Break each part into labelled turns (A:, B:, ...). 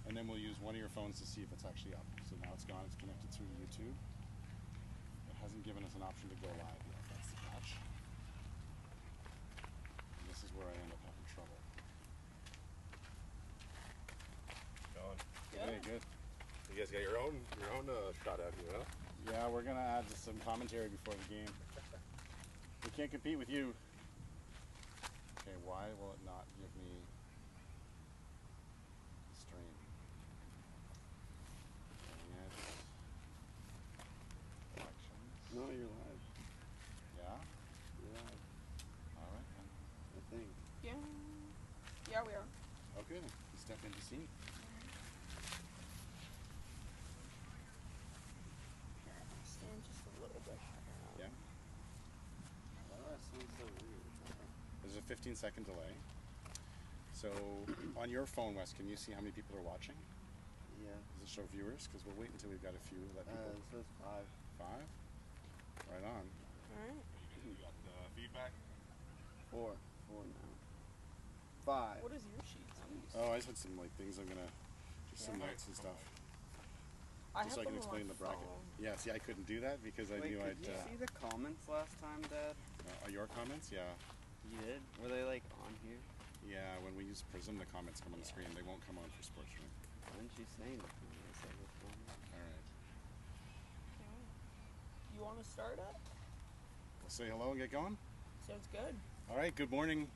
A: and then we'll use one of your phones to see if it's actually up. So now it's gone, it's connected through to YouTube. It hasn't given us an option to go live yet, that's the catch. And this is where I end up having trouble.
B: Going.
A: Okay, good.
B: You guys got your own shot out here, huh?
A: Yeah, we're gonna add some commentary before the game. We can't compete with you. Okay, why will it not give me stream? Dang it. Elections.
C: No, you're live.
A: Yeah?
C: You're live.
A: Alright then.
C: I think.
D: Yeah. Yeah, we are.
A: Okay then. You step into scene.
D: Stand just a little bit higher.
A: Yeah?
C: Why do I sound so weird?
A: There's a 15-second delay. So on your phone, Wes, can you see how many people are watching?
C: Yeah.
A: Does it show viewers? Because we'll wait until we've got a few. Let people.
C: It says 5.
A: 5? Right on.
D: Alright.
B: You got feedback?
C: 4. 4 now. 5.
D: What is your sheet?
A: Oh, I just had some things I'm gonna just some notes and stuff. Just so I can explain the bracket. Yeah, see, I couldn't do that because I knew I'd.
C: Did you see the comments last time, Dad?
A: Your comments? Yeah.
C: You did? Were they like on here?
A: Yeah, when we use Prism, the comments come on the screen. They won't come on for Sports Room.
C: Why didn't you say anything? I said the comments.
A: Alright.
D: You want to start it?
A: We'll say hello and get going.
D: Sounds good.
A: Alright, good morning,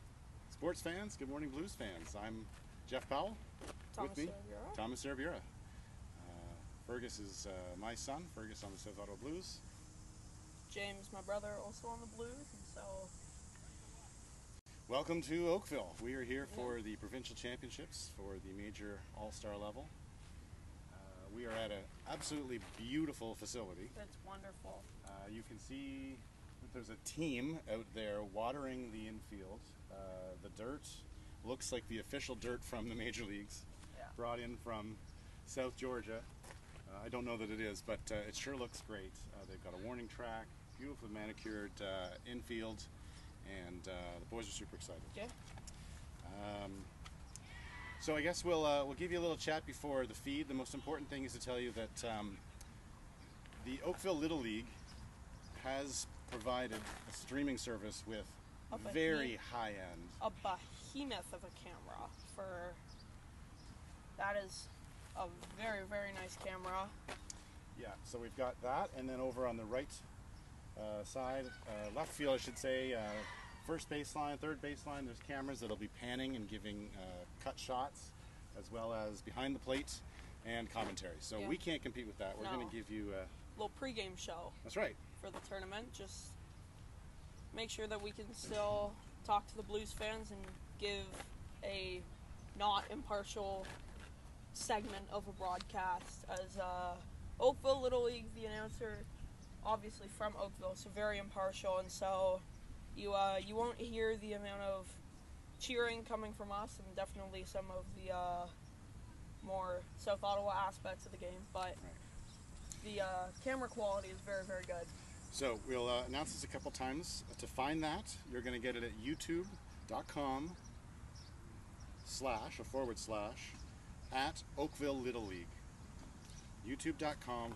A: sports fans. Good morning, Blues fans. I'm Jeff Powell.
D: Thomas
A: With me,
D: Cerviera.
A: Thomas Cerviera. Fergus is my son, Fergus on the South Ottawa Blues.
D: James, my brother, also on the Blues, and so
A: Welcome to Oakville. We are here for the Provincial Championships for the major all-star level. We are at an absolutely beautiful facility.
D: it's wonderful.
A: You can see that there's a team out there watering the infield. The dirt looks like the official dirt from the major leagues, brought in from South Georgia. I don't know that it is, but it sure looks great. They've got a warning track, beautifully manicured infield, and the boys are super excited.
D: Okay.
A: So I guess we'll give you a little chat before the feed. The most important thing is to tell you that the Oakville Little League has provided a streaming service with very high end.
D: A behemoth of a camera for that is a very, very nice camera.
A: Yeah, so we've got that, and then over on the right side, left field, I should say, first baseline, third baseline, there's cameras that'll be panning and giving cut shots, as well as behind the plate and commentary. So we can't compete with that. We're going to give you a
D: little pregame show.
A: That's right.
D: For the tournament, just make sure that we can still talk to the Blues fans and give a not impartial segment of a broadcast. As Oakville Little League, the announcer, obviously from Oakville, so very impartial, and so you won't hear the amount of cheering coming from us, and definitely some of the more South Ottawa aspects of the game, but the camera quality is very, very good.
A: So we'll announce this a couple times. To find that, you're going to get it at youtube.com// at Oakville Little League. youtube.com/@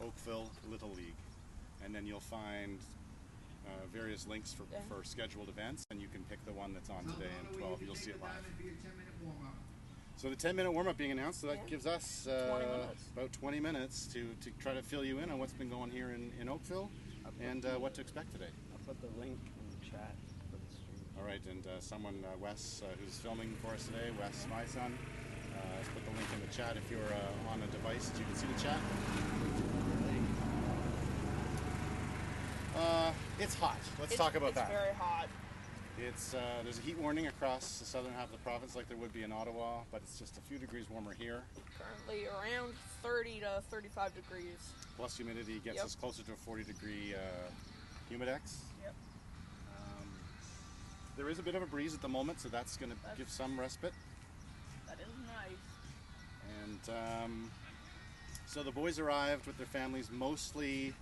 A: Oakville Little League. And then you'll find various links for scheduled events, and you can pick the one that's on today and 12. You'll see it live. So the 10-minute warm-up being announced, so that gives us
D: 20 minutes.
A: about 20 minutes to try to fill you in on what's been going here in Oakville and what to expect today.
C: I'll put the link in the chat for the stream.
A: All right, and someone, Wes, who's filming for us today, Wes, my son, has put the link in the chat if you're on a device. You can see the chat. It's hot. Let's talk about that.
D: It's very hot.
A: It's there's a heat warning across the southern half of the province, like there would be in Ottawa, but it's just a few degrees warmer here.
D: Currently around 30 to 35 degrees.
A: Plus humidity gets us closer to a 40-degree humidex.
D: Yep.
A: There is a bit of a breeze at the moment, so that's going to give some respite.
D: That is nice.
A: And so the boys arrived with their families mostly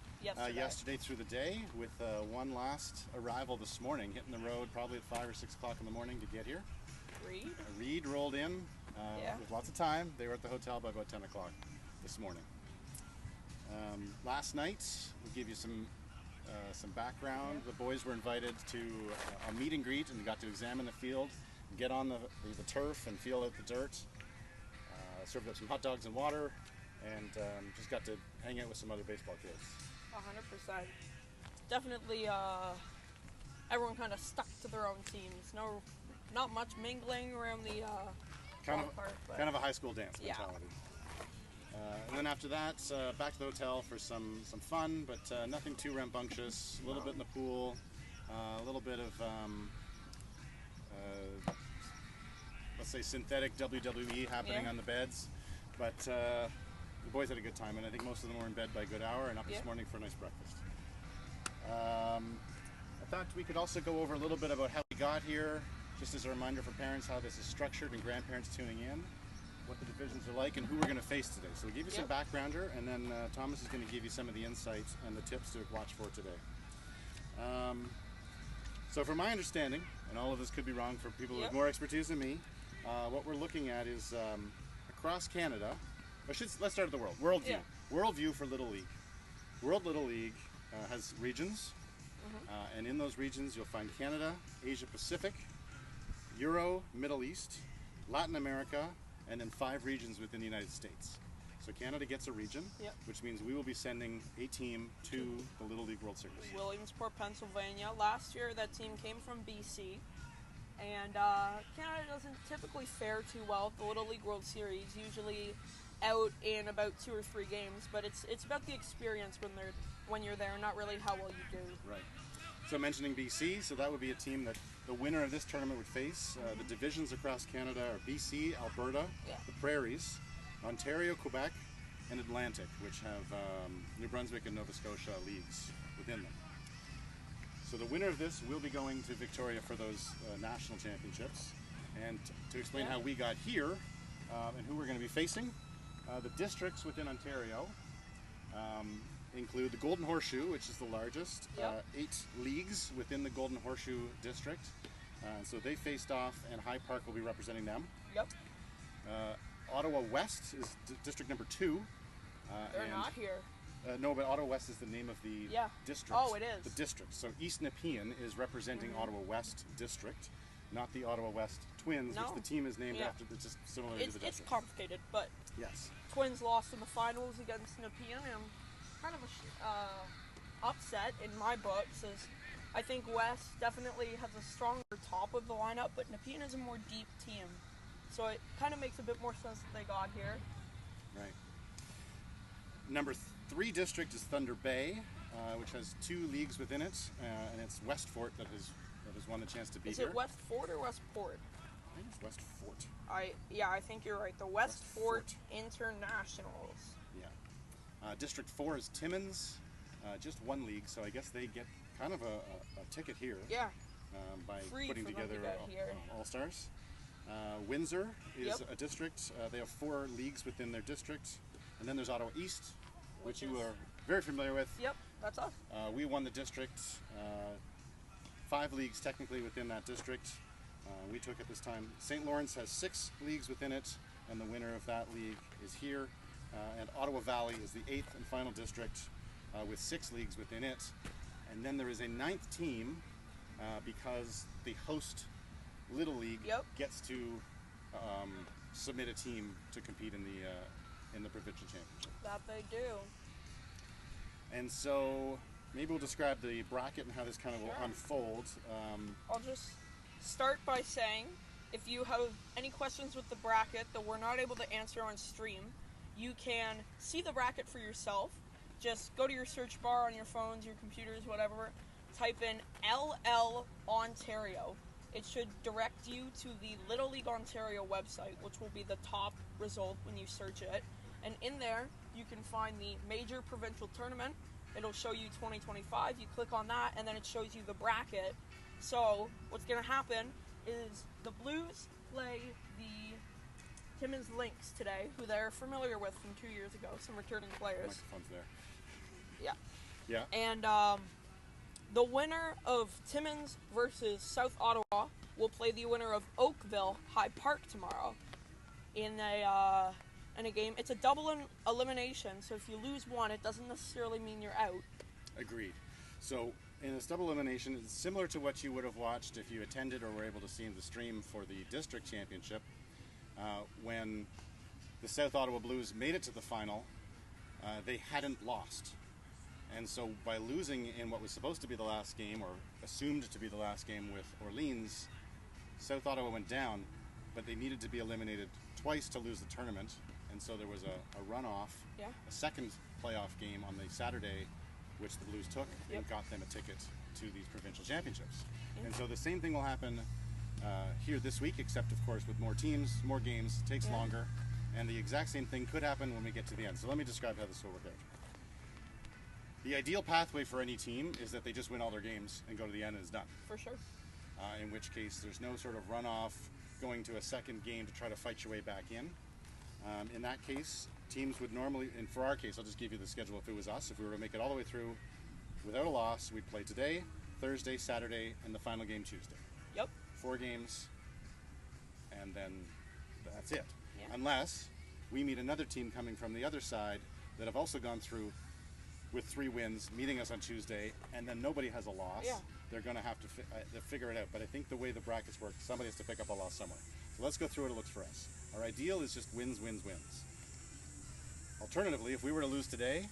A: yesterday through the day, with one last arrival this morning, hitting the road probably at 5 or 6 o'clock in the morning to get here.
D: Reed?
A: Reed rolled in
D: Yeah.
A: with lots of time. They were at the hotel by about 10 o'clock this morning. Last night, we gave you some background. The boys were invited to a meet and greet and got to examine the field, get on the turf and feel out the dirt. Served up some hot dogs and water, and just got to hang out with some other baseball kids.
D: 100%. Definitely, everyone kind of stuck to their own teams. Not much mingling around the
A: Kind
D: ballpark, but
A: of a high school dance
D: Yeah.
A: mentality. And then after that, back to the hotel for some fun, but nothing too rambunctious. A little bit in the pool, a little bit of let's say synthetic WWE happening
D: Yeah.
A: on the beds. But the boys had a good time, and I think most of them were in bed by a good hour and up this
D: Yeah.
A: morning for a nice breakfast. I thought we could also go over a little bit about how we got here, just as a reminder for parents how this is structured and grandparents tuning in, what the divisions are like, and who we're going to face today. So we'll give you some
D: Yep.
A: backgrounder, and then Thomas is going to give you some of the insights and the tips to watch for today. So from my understanding, and all of this could be wrong for people with
D: Yep.
A: more expertise than me, what we're looking at is across Canada, let's start at the world. Worldview.
D: Yeah.
A: Worldview for Little League. World Little League has regions, and in those regions you'll find Canada, Asia Pacific, Euro, Middle East, Latin America, and then 5 regions within the United States. So Canada gets a region,
D: Yep.
A: which means we will be sending a team to the Little League World Series.
D: Williamsport, Pennsylvania. Last year, that team came from BC. And Canada doesn't typically fare too well at the Little League World Series, usually out in about 2 or 3 games, but it's about the experience when you're there, not really how well you do.
A: Right. So mentioning BC, so that would be a team that the winner of this tournament would face. The divisions across Canada are BC, Alberta,
D: Yeah.
A: the Prairies, Ontario, Quebec, and Atlantic, which have New Brunswick and Nova Scotia leagues within them. So the winner of this will be going to Victoria for those national championships. And to explain
D: Yeah.
A: how we got here and who we're going to be facing, the districts within Ontario include the Golden Horseshoe, which is the largest,
D: Yep.
A: 8 leagues within the Golden Horseshoe district. So they faced off, and High Park will be representing them.
D: Yep.
A: Ottawa West is district number 2.
D: They're
A: and-
D: not here.
A: No, but Ottawa West is the name of the
D: Yeah.
A: district.
D: Oh, it is.
A: The district. So East Nepean is representing Ottawa West district, not the Ottawa West Twins,
D: No.
A: which the team is named
D: Yeah.
A: after. It's just similar to
D: It's
A: the district.
D: complicated, but
A: Yes.
D: Twins lost in the finals against Nepean, and kind of a upset in my books, as I think West definitely has a stronger top of the lineup, but Nepean is a more deep team. So it kind of makes a bit more sense that they got here.
A: Right. Number 3 district is Thunder Bay, which has 2 leagues within it, and it's Westfort that has won the chance to be
D: Is
A: here.
D: it Westfort or Westport?
A: I think it's Westfort.
D: I think you're right. The Westfort
A: Westfort.
D: Internationals.
A: Yeah. District 4 is Timmins, just 1 league, so I guess they get kind of a ticket here.
D: Yeah.
A: By
D: Free
A: putting
D: for them to
A: together
D: get here.
A: all-stars. Windsor is
D: Yep.
A: a district. They have 4 leagues within their district. And then there's Ottawa East, which you
D: is-
A: are very familiar with.
D: Yep, that's us.
A: We won the district. 5 leagues technically within that district. We took it this time. St. Lawrence has 6 leagues within it, and the winner of that league is here. And Ottawa Valley is the 8th and final district with 6 leagues within it. And then there is a 9th team because the host Little League
D: Yep.
A: gets to submit a team to compete in the provincial championship.
D: That they do.
A: And so maybe we'll describe the bracket and how this kind of will
D: Sure.
A: unfold.
D: I'll just start by saying, if you have any questions with the bracket that we're not able to answer on stream, you can see the bracket for yourself. Just go to your search bar on your phones, your computers, whatever, type in LL Ontario. It should direct you to the Little League Ontario website, which will be the top result when you search it. And in there, you can find the major provincial tournament. It'll show you 2025. You click on that, and then it shows you the bracket. So what's going to happen is the Blues play the Timmins Lynx today, who they're familiar with from 2 years ago, some returning players.
A: Microphone's there.
D: Yeah.
A: Yeah.
D: And the winner of Timmins versus South Ottawa will play the winner of Oakville High Park tomorrow in a game. It's a double elimination, so if you lose one, it doesn't necessarily mean you're out.
A: Agreed. So in this double elimination, it's similar to what you would have watched if you attended or were able to see the stream for the district championship, when the South Ottawa Blues made it to the final. They hadn't lost. And so by losing in what was supposed to be the last game, or assumed to be the last game with Orleans, South Ottawa went down, but they needed to be eliminated twice to lose the tournament. And so there was a runoff, a second playoff game on the Saturday, which the Blues took and got them a ticket to these provincial championships. And so the same thing will happen here this week, except of course with more teams, more games, takes longer, and the exact same thing could happen when we get to the end. So let me describe how this will work out. The ideal pathway for any team is that they just win all their games and go to the end and it's done.
D: For sure.
A: In which case there's no sort of runoff going to a second game to try to fight your way back in. In that case, teams would normally, and for our case, I'll just give you the schedule if it was us. If we were to make it all the way through without a loss, we'd play today, Thursday, Saturday, and the final game Tuesday.
D: Yep.
A: 4 games, and then that's it.
D: Yeah.
A: Unless we meet another team coming from the other side that have also gone through with 3 wins, meeting us on Tuesday, and then nobody has a loss.
D: Yeah.
A: They're going to have to figure it out. But I think the way the brackets work, somebody has to pick up a loss somewhere. So let's go through what it looks for us. Our ideal is just wins, wins, wins. Alternatively, if we were to lose today,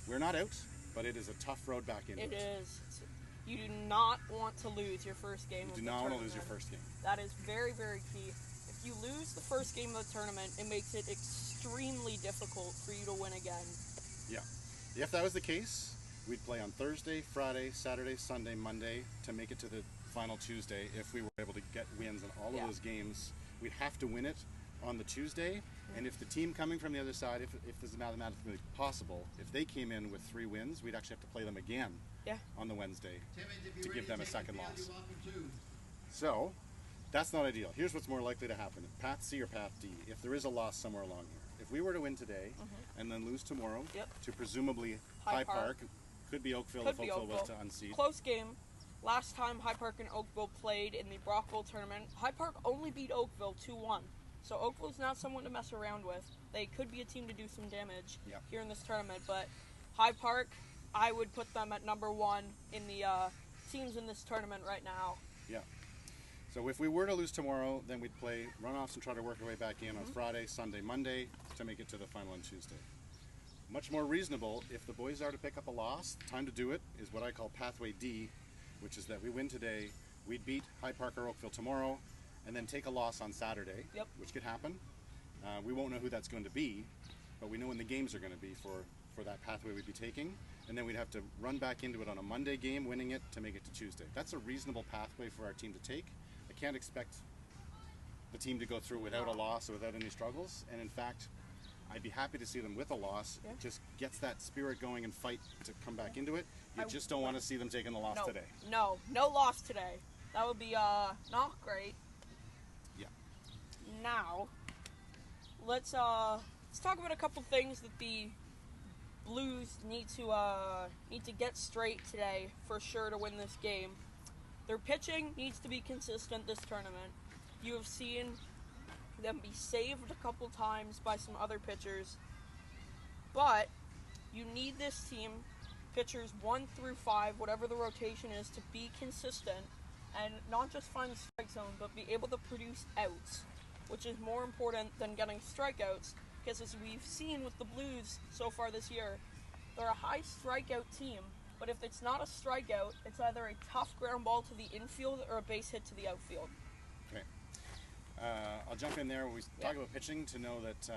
A: we're not out, but it is a tough road back into it.
D: It is. You do not want to lose your first game of the
A: You do not want to lose your
D: tournament.
A: first game.
D: That is very, very key. If you lose the first game of the tournament, it makes it extremely difficult for you to win again.
A: Yeah. If that was the case, we'd play on Thursday, Friday, Saturday, Sunday, Monday to make it to the final Tuesday. If we were able to get wins in all of those games, we'd have to win it on the Tuesday. And if the team coming from the other side, if this is mathematically possible, if they came in with 3 wins, we'd actually have to play them again on the Wednesday to give them a second loss. So that's not ideal. Here's what's more likely to happen: Path C or Path D. If there is a loss somewhere along here, if we were to win today and then lose tomorrow to presumably High Park, could be Oakville if Oakville was to unseat.
D: Close game. Last time High Park and Oakville played in the Brockville tournament, High Park only beat Oakville 2-1. So Oakville's not someone to mess around with. They could be a team to do some damage here in this tournament. But High Park, I would put them at number 1 in the teams in this tournament right now.
A: Yeah. So if we were to lose tomorrow, then we'd play runoffs and try to work our way back in on Friday, Sunday, Monday to make it to the final on Tuesday. Much more reasonable, if the boys are to pick up a loss, time to do it is what I call Pathway D, which is that we win today, we'd beat High Park or Oakville tomorrow, and then take a loss on Saturday, which could happen. We won't know who that's going to be, but we know when the games are going to be for that pathway we'd be taking, and then we'd have to run back into it on a Monday game, winning it to make it to Tuesday. That's a reasonable pathway for our team to take. I can't expect the team to go through without a loss or without any struggles, and in fact, I'd be happy to see them with a loss. It just gets that spirit going and fight to come back into it. You just don't want to see them taking the loss today.
D: No loss today. That would be not great.
A: Yeah.
D: Now, let's talk about a couple things that the Blues need to get straight today for sure to win this game. Their pitching needs to be consistent this tournament. You have seen them be saved a couple times by some other pitchers, but you need this team, pitchers 1 through 5, whatever the rotation is, to be consistent and not just find the strike zone, but be able to produce outs, which is more important than getting strikeouts, because as we've seen with the Blues so far this year, they're a high strikeout team, but if it's not a strikeout, it's either a tough ground ball to the infield or a base hit to the outfield.
A: Okay. I'll jump in there when we talk about pitching to know that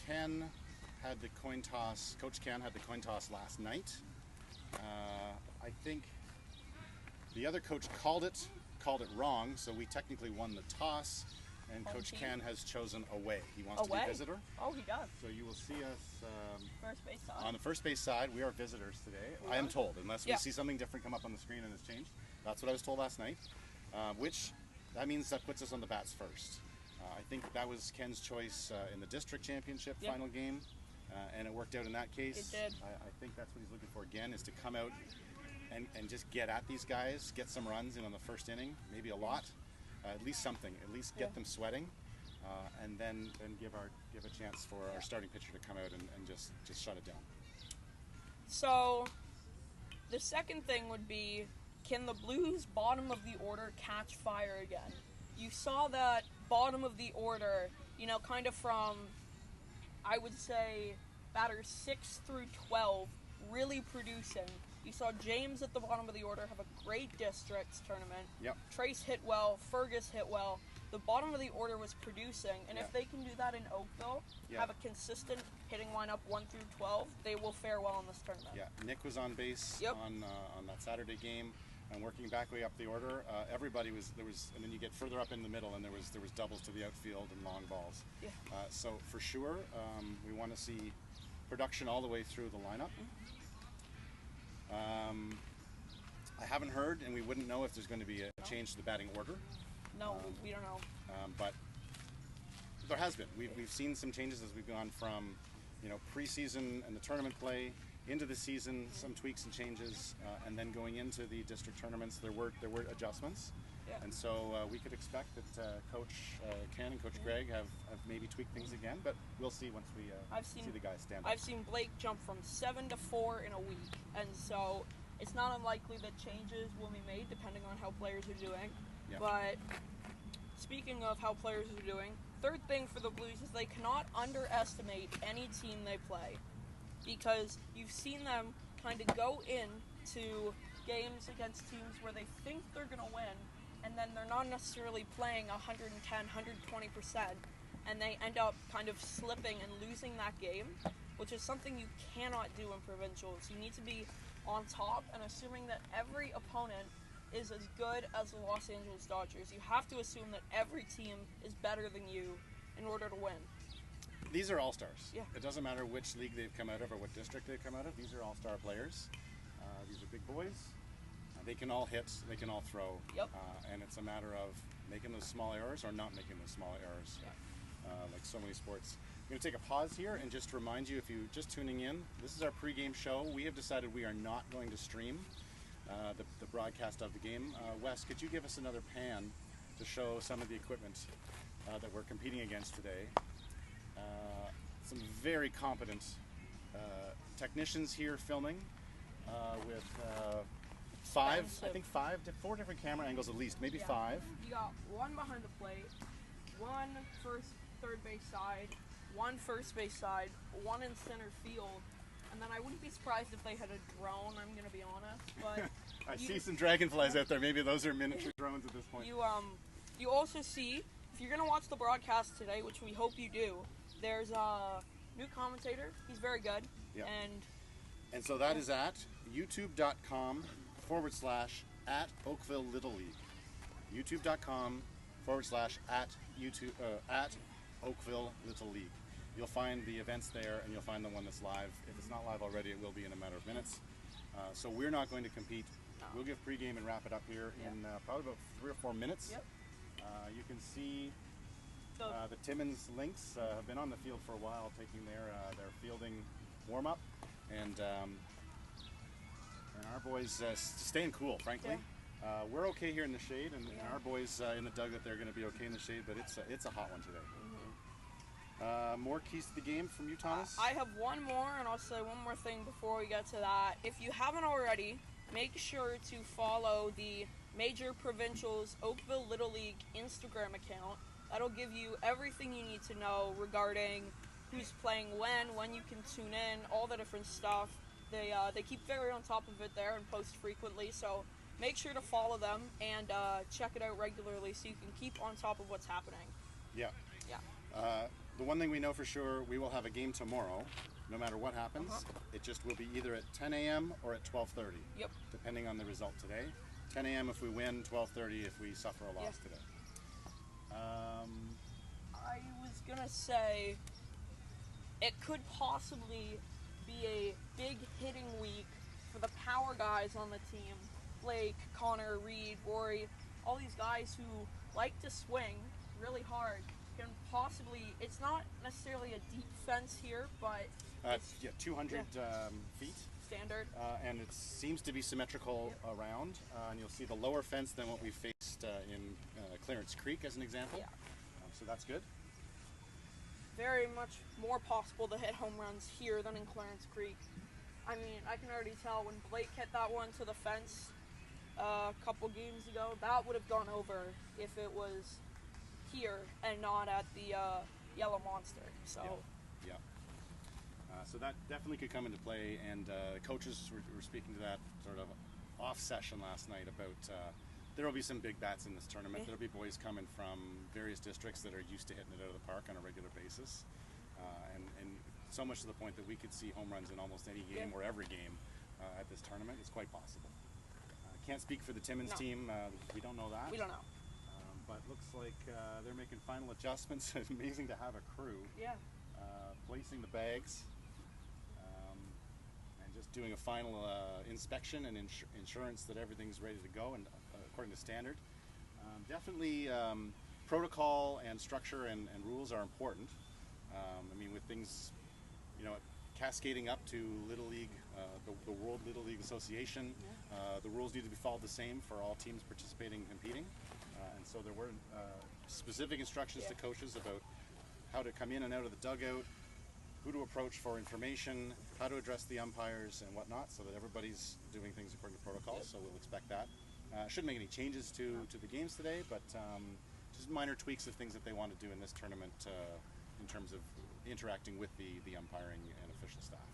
A: Ken had the coin toss, Coach Ken had the coin toss last night. I think the other coach called it wrong, so we technically won the toss, and Coach Ken has chosen away. He wants to be visitor.
D: Oh, he does.
A: So you will see us
D: First base side.
A: on the first base side. We are visitors today. I am told, unless we see something different come up on the screen and it's changed. That's what I was told last night, which that means that puts us on the bats first. I think that was Ken's choice in the district championship final game, and it worked out in that case.
D: It did.
A: I think that's what he's looking for again, is to come out and just get at these guys, get some runs in on the first inning, maybe a lot, at least something, at least get them sweating, and then give a chance for our starting pitcher to come out and just shut it down.
D: So the second thing would be, can the Blues bottom of the order catch fire again? You saw that bottom of the order, kind of from, I would say, batters 6 through 12 really producing. You saw James at the bottom of the order have a great districts tournament.
A: Yep.
D: Trace hit well, Fergus hit well. The bottom of the order was producing, and if they can do that in Oakville, have a consistent hitting lineup 1 through 12, they will fare well in this tournament.
A: Yeah, Nick was on base on that Saturday game, and working back way up the order, everybody was and then you get further up in the middle, and there was doubles to the outfield and long balls.
D: Yeah.
A: So for sure, we want to see production all the way through the lineup. I haven't heard, and we wouldn't know if there's going to be a change to the batting order.
D: No, we don't know.
A: But there has been. We've seen some changes as we've gone from, preseason and the tournament play into the season, some tweaks and changes, and then going into the district tournaments, there were adjustments.
D: Yeah.
A: And so we could expect that Coach Ken and Coach Greg have maybe tweaked things again, but we'll see once we see the guys stand up.
D: I've seen Blake jump from 7 to 4 in a week, and so it's not unlikely that changes will be made depending on how players are doing.
A: Yeah.
D: But speaking of how players are doing, third thing for the Blues is they cannot underestimate any team they play, because you've seen them kind of go into games against teams where they think they're going to win, and then they're not necessarily playing 110, 120%, and they end up kind of slipping and losing that game, which is something you cannot do in provincials. You need to be on top, and assuming that every opponent is as good as the Los Angeles Dodgers. You have to assume that every team is better than you in order to win.
A: These are all-stars.
D: Yeah.
A: It doesn't matter which league they've come out of or what district they've come out of. These are all-star players. These are big boys. They can all hit, they can all throw.
D: Yep.
A: And it's a matter of making those small errors or not making those small errors, like so many sports. I'm going to take a pause here and just remind you, if you're just tuning in, this is our pregame show. We have decided we are not going to stream the broadcast of the game. Wes, could you give us another pan to show some of the equipment that we're competing against today? Some very competent technicians here filming with four different camera angles at least, maybe 5.
D: You got one behind the plate, one third base side, one first base side, one in center field, and then I wouldn't be surprised if they had a drone, I'm going to be honest. But
A: I see some dragonflies out there. Maybe those are miniature drones at this point.
D: You also see, if you're going to watch the broadcast today, which we hope you do, there's a new commentator. He's very good.
A: Yeah.
D: And
A: so that is at youtube.com/at Oakville Little League. youtube.com/at Oakville Little League. You'll find the events there, and you'll find the one that's live. If it's not live already, it will be in a matter of minutes. So we're not going to compete. We'll give pregame and wrap it up here in probably about 3 or 4 minutes.
D: Yep.
A: You can see the Timmins Lynx have been on the field for a while, taking their fielding warm-up, and our boys staying cool, frankly.
D: Yeah.
A: We're okay here in the shade, and our boys in the dugout, they're going to be okay in the shade, but it's a hot one today. More keys to the game from you, Thomas?
D: I have one more, and I'll say one more thing before we get to that. If you haven't already, make sure to follow the Major Provincials Oakville Little League Instagram account. That'll give you everything you need to know regarding who's playing when you can tune in, all the different stuff. They keep very on top of it there and post frequently, so make sure to follow them and check it out regularly so you can keep on top of what's happening.
A: Yeah. The one thing we know for sure, we will have a game tomorrow, no matter what happens. It just will be either at 10 a.m. or at 12:30.
D: Yep.
A: Depending on the result today. 10 a.m. if we win, 12:30 if we suffer a loss today.
D: I was going to say it could possibly be a big hitting week for the power guys on the team. Blake, Connor, Reed, Rory, all these guys who like to swing really hard. Can possibly, it's not necessarily a deep fence here, but
A: 200 feet.
D: Standard.
A: And it seems to be symmetrical around, and you'll see the lower fence than what we faced in Clarence Creek as an example.
D: Yeah.
A: So that's good.
D: Very much more possible to hit home runs here than in Clarence Creek. I mean, I can already tell when Blake hit that one to the fence a couple games ago, that would have gone over if it was here and not at the Yellow Monster. So.
A: Yeah. So that definitely could come into play, and coaches were speaking to that sort of off session last night about there will be some big bats in this tournament. There will be boys coming from various districts that are used to hitting it out of the park on a regular basis, and so much to the point that we could see home runs in almost any game or every game at this tournament. It's quite possible. Can't speak for the Timmins team. We don't know that.
D: We don't know.
A: But looks like they're making final adjustments. It's amazing to have a crew.
D: Yeah.
A: Placing the bags. Just doing a final inspection and insurance that everything's ready to go and according to standard. Definitely protocol and structure and rules are important. I mean, with things, cascading up to Little League, the World Little League Association, the rules need to be followed the same for all teams participating and competing. And so there were specific instructions to coaches about how to come in and out of the dugout, who to approach for information, how to address the umpires and whatnot, so that everybody's doing things according to protocol. So we'll expect that. Shouldn't make any changes to the games today, but just minor tweaks of things that they want to do in this tournament in terms of interacting with the umpiring and official staff.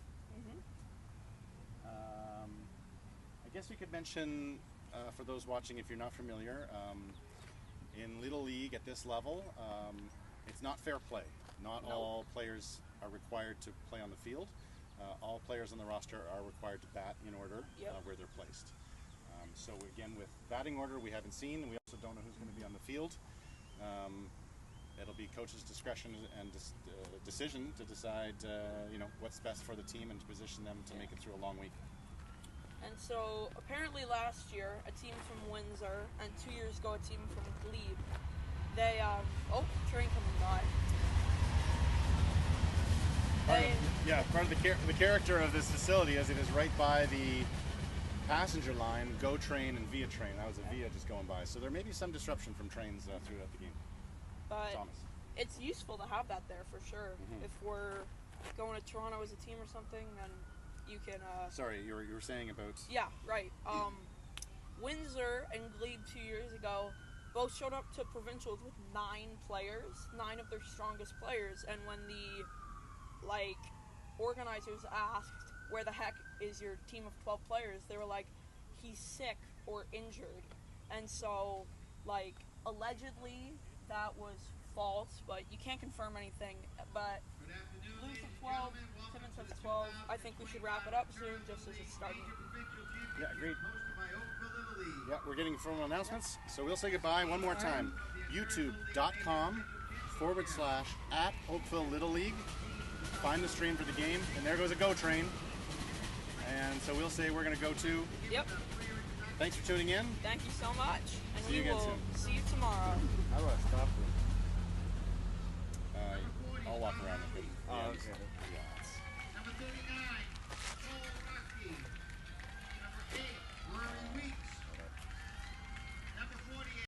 A: I guess we could mention, for those watching, if you're not familiar, in Little League at this level, it's not fair play. Not all players are required to play on the field. All players on the roster are required to bat in order where they're placed. So again, with batting order, we haven't seen. We also don't know who's going to be on the field. It'll be coach's discretion and decision to decide, what's best for the team and to position them to make it through a long week.
D: And so apparently last year, a team from Windsor, and 2 years ago, a team from Glebe, they train coming by.
A: Part of the character of this facility is it is right by the passenger line, GO train and VIA train. That was a VIA just going by. So there may be some disruption from trains throughout the game.
D: But
A: Thomas.
D: It's useful to have that there for sure. If we're going to Toronto as a team or something, then you can...
A: Sorry, you were saying about...
D: Yeah, right. Windsor and Glebe 2 years ago both showed up to Provincials with 9 players, 9 of their strongest players, and when the organizers asked, where the heck is your team of 12 players, they were like, he's sick or injured. And so, allegedly that was false, but you can't confirm anything. But Blues have 12, Timmins has 12. I think we should wrap it up soon, just as it's starting.
A: Yeah, agreed. Yeah, we're getting formal announcements, so we'll say goodbye one more time. YouTube.com/@Oakville Little League. Find the stream for the game, and there goes a GO train. And so we'll say we're going to go to.
D: Yep.
A: Thanks for tuning in.
D: Thank you so much. And
A: See you again soon.
D: See you tomorrow.
C: How do I stop this?
A: I'll walk around with you.
C: Oh, okay.
A: Yeah.